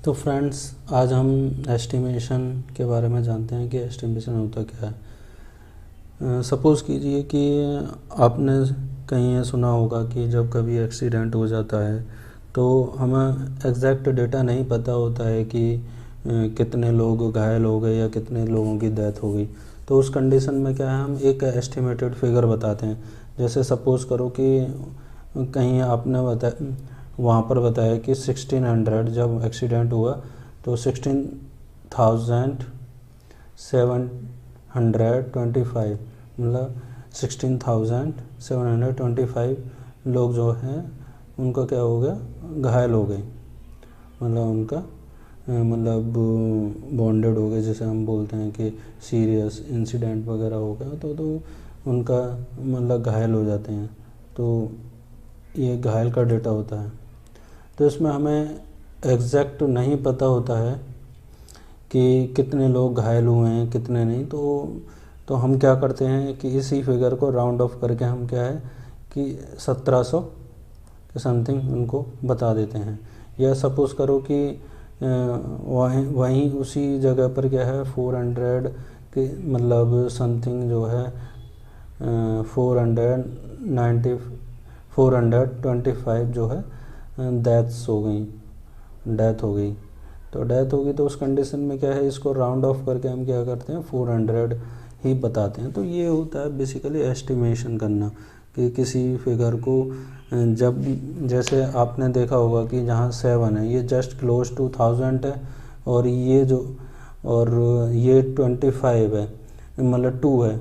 तो फ्रेंड्स, आज हम एस्टिमेशन के बारे में जानते हैं कि एस्टिमेशन होता क्या है। सपोज़ कीजिए कि आपने कहीं ये सुना होगा कि जब कभी एक्सीडेंट हो जाता है तो हमें एग्जैक्ट डेटा नहीं पता होता है कि कितने लोग घायल हो गए या कितने लोगों की डेथ हो गई। तो उस कंडीशन में क्या है, हम एक एस्टिमेटेड फिगर बताते हैं। जैसे सपोज़ करो कि कहीं आपने वहाँ पर बताया कि 1600 जब एक्सीडेंट हुआ तो 16,725 मतलब 16,725 लोग जो हैं उनका क्या हो गया, घायल हो गए, मतलब उनका मतलब बॉन्डेड हो गए, जैसे हम बोलते हैं कि सीरियस इंसिडेंट वगैरह हो गया तो उनका मतलब घायल हो जाते हैं। तो ये घायल का डेटा होता है। तो इसमें हमें एग्जैक्ट नहीं पता होता है कि कितने लोग घायल हुए हैं कितने नहीं। तो हम क्या करते हैं कि इसी फिगर को राउंड ऑफ करके हम क्या है कि 1700 के समथिंग उनको बता देते हैं। या सपोज़ करो कि वहीं उसी जगह पर क्या है 400 के मतलब समथिंग जो है 425 जो है डेथ हो गई। तो डेथ होगी तो उस कंडीशन में क्या है, इसको राउंड ऑफ करके हम क्या करते हैं 400 ही बताते हैं। तो ये होता है बेसिकली एस्टिमेशन करना कि किसी फिगर को जब जैसे आपने देखा होगा कि जहाँ 7 है ये जस्ट क्लोज टू 1000 है, और ये 25 है मतलब 2 है।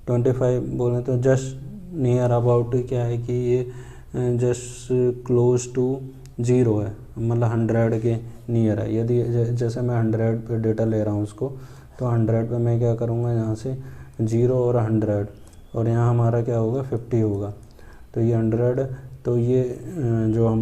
25 बोलें तो जस्ट नियर अबाउट क्या है कि ये जस्ट क्लोज टू 0 है, मतलब 100 के नियर है। यदि जैसे मैं 100 पे डेटा ले रहा हूँ उसको, तो 100 पे मैं क्या करूँगा, यहाँ से 0 और 100 और यहाँ हमारा क्या होगा 50 होगा। तो ये 100, तो ये जो हम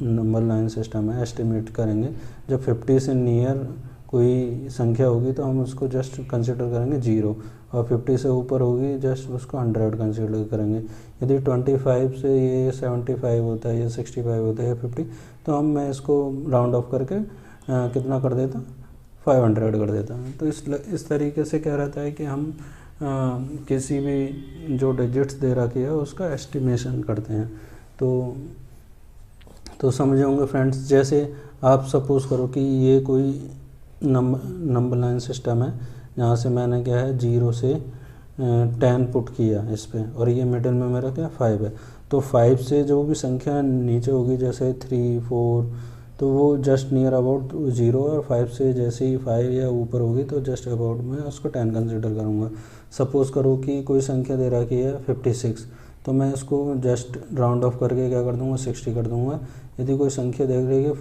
नंबर लाइन सिस्टम है एस्टिमेट करेंगे, जब 50 से नियर कोई संख्या होगी तो हम उसको जस्ट कंसिडर करेंगे 0, और 50 से ऊपर होगी जस्ट उसको 100 कंसिडर करेंगे। यदि 25 से ये 75 होता है या 65 होता है या 50, तो मैं इसको राउंड ऑफ करके कितना कर देता, 500 कर देता। तो इस तरीके से क्या रहता है कि हम किसी भी जो डिजिट्स दे रखी है उसका एस्टिमेशन करते हैं। तो समझे होंगे फ्रेंड्स। जैसे आप सपोज़ करो कि ये कोई नंबर लाइन सिस्टम है, जहाँ से मैंने क्या है 0 से 10 पुट किया इस पर, और ये मिडिल में मेरा क्या 5 है। तो 5 से जो भी संख्या नीचे होगी जैसे 3, 4, तो वो जस्ट नियर अबाउट 0, और 5 से जैसे ही 5 या ऊपर होगी तो जस्ट अबाउट मैं उसको 10 कंसिडर करूँगा। सपोज़ करो कि कोई संख्या दे रखी है 56, तो मैं इसको जस्ट राउंड ऑफ करके क्या कर दूँगा 60 कर दूँगा। यदि कोई संख्या देख रही है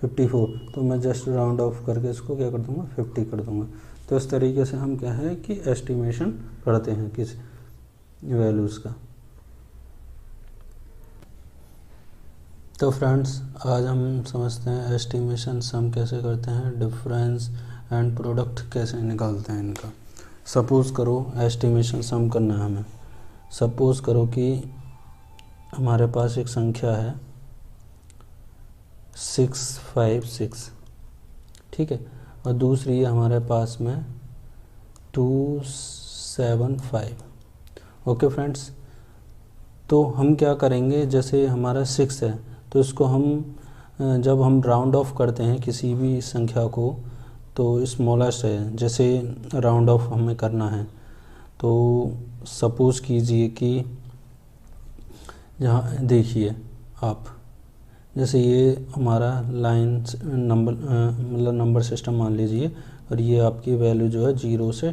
54, तो मैं जस्ट राउंड ऑफ करके इसको क्या कर दूँगा 50 कर दूँगा। तो इस तरीके से हम क्या है कि एस्टिमेशन करते हैं किस वैल्यूज़ का। तो फ्रेंड्स, आज हम समझते हैं एस्टिमेशन हम कैसे करते हैं, डिफरेंस एंड प्रोडक्ट कैसे निकालते हैं इनका। सपोज़ करो एस्टिमेशन सम करना है हमें। सपोज़ करो कि हमारे पास एक संख्या है 656, ठीक है, और दूसरी है हमारे पास में 275। ओके फ्रेंड्स, तो हम क्या करेंगे, जैसे हमारा 6 है तो इसको हम जब हम राउंड ऑफ करते हैं किसी भी संख्या को, तो स्मॉलेस्ट है, जैसे राउंड ऑफ हमें करना है। तो सपोज़ कीजिए कि जहाँ देखिए आप, जैसे ये हमारा लाइन नंबर मतलब नंबर सिस्टम मान लीजिए, और ये आपकी वैल्यू जो है 0 से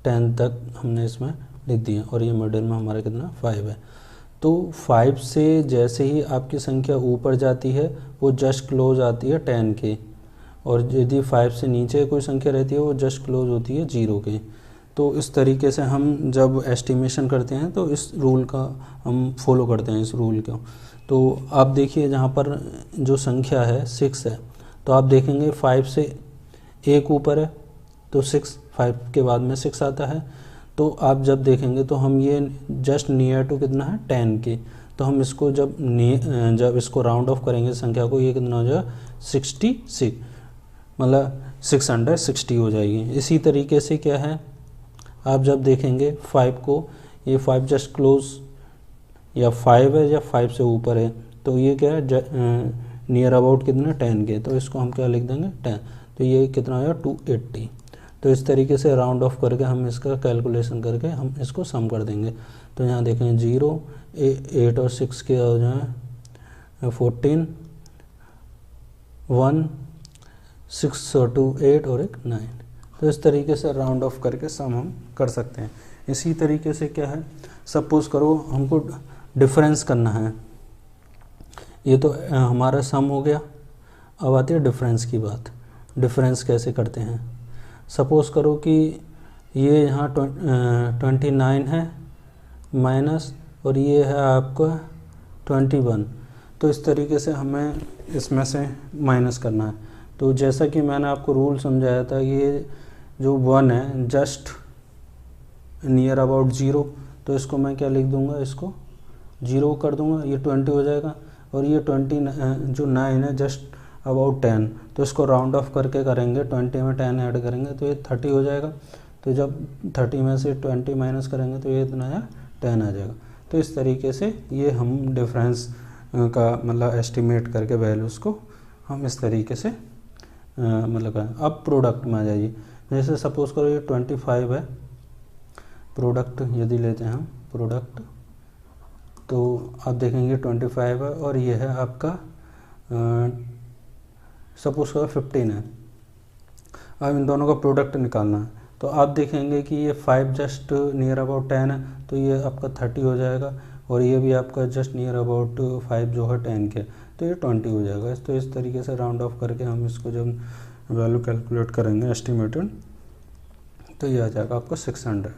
10 तक हमने इसमें लिख दी है, और ये मिडिल में हमारा कितना 5 है। तो 5 से जैसे ही आपकी संख्या ऊपर जाती है वो जस्ट क्लोज आती है 10 के, और यदि 5 से नीचे कोई संख्या रहती है वो जस्ट क्लोज होती है 0 के। तो इस तरीके से हम जब एस्टिमेशन करते हैं तो इस रूल का हम फॉलो करते हैं, इस रूल को। तो आप देखिए जहाँ पर जो संख्या है 6 है, तो आप देखेंगे 5 से एक ऊपर है तो 6, 5 के बाद में 6 आता है। तो आप जब देखेंगे तो हम ये जस्ट नियर टू कितना है 10 के, तो हम इसको जब इसको राउंड ऑफ करेंगे संख्या को, ये कितना हो जाएगा 66। मतलब 660 हो जाएगी। इसी तरीके से क्या है, आप जब देखेंगे 5 को, ये 5 जस्ट क्लोज या 5 है या 5 से ऊपर है, तो ये क्या है नियर अबाउट कितना 10 के, तो इसको हम क्या लिख देंगे 10, तो ये कितना आया 280। तो इस तरीके से राउंड ऑफ करके हम इसका कैलकुलेशन करके हम इसको सम कर देंगे। तो यहाँ देखें 0, 8 और 6 के हो जाए 14, 1, 6 और 2 8 और एक 9। तो इस तरीके से राउंड ऑफ करके सम हम कर सकते हैं। इसी तरीके से क्या है, सपोज करो हमको डिफरेंस करना है, ये तो हमारा सम हो गया। अब आती है डिफरेंस की बात। डिफरेंस कैसे करते हैं, सपोज करो कि ये यहाँ 29 है माइनस, और ये है आपका 21, तो इस तरीके से हमें इसमें से माइनस करना है। तो जैसा कि मैंने आपको रूल समझाया था, ये जो 1 है जस्ट नियर अबाउट 0, तो इसको मैं क्या लिख दूंगा, इसको 0 कर दूंगा, ये 20 हो जाएगा। और ये 20 जो 9 है जस्ट अबाउट 10, तो इसको राउंड ऑफ करके करेंगे, 20 में 10 ऐड करेंगे तो ये 30 हो जाएगा। तो जब 30 में से 20 माइनस करेंगे तो ये इतना या 10 आ जाएगा। तो इस तरीके से ये हम डिफरेंस का मतलब एस्टिमेट करके वैल्यूज़ को हम इस तरीके से मतलब अब प्रोडक्ट में आ जाइए। जैसे सपोज करो ये 25 है, प्रोडक्ट यदि लेते हैं हम प्रोडक्ट, तो आप देखेंगे 25 है और ये है आपका सपोज करो 15 है। अब इन दोनों का प्रोडक्ट निकालना है, तो आप देखेंगे कि ये 5 जस्ट नियर अबाउट 10 है, तो ये आपका 30 हो जाएगा। और ये भी आपका जस्ट नियर अबाउट 5 जो है 10 के, तो ये 20 हो जाएगा। तो इस तरीके से राउंड ऑफ करके हम इसको जब वैल्यू कैलकुलेट करेंगे एस्टिमेटेड, तो ये आ जाएगा आपको 600।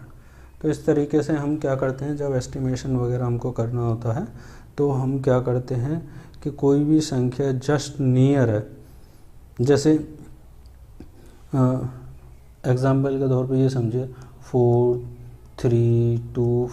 तो इस तरीके से हम क्या करते हैं, जब एस्टिमेशन वगैरह हमको करना होता है तो हम क्या करते हैं कि कोई भी संख्या जस्ट नियर है, जैसे एग्जाम्पल के तौर पे ये समझिए 4, 3, 2,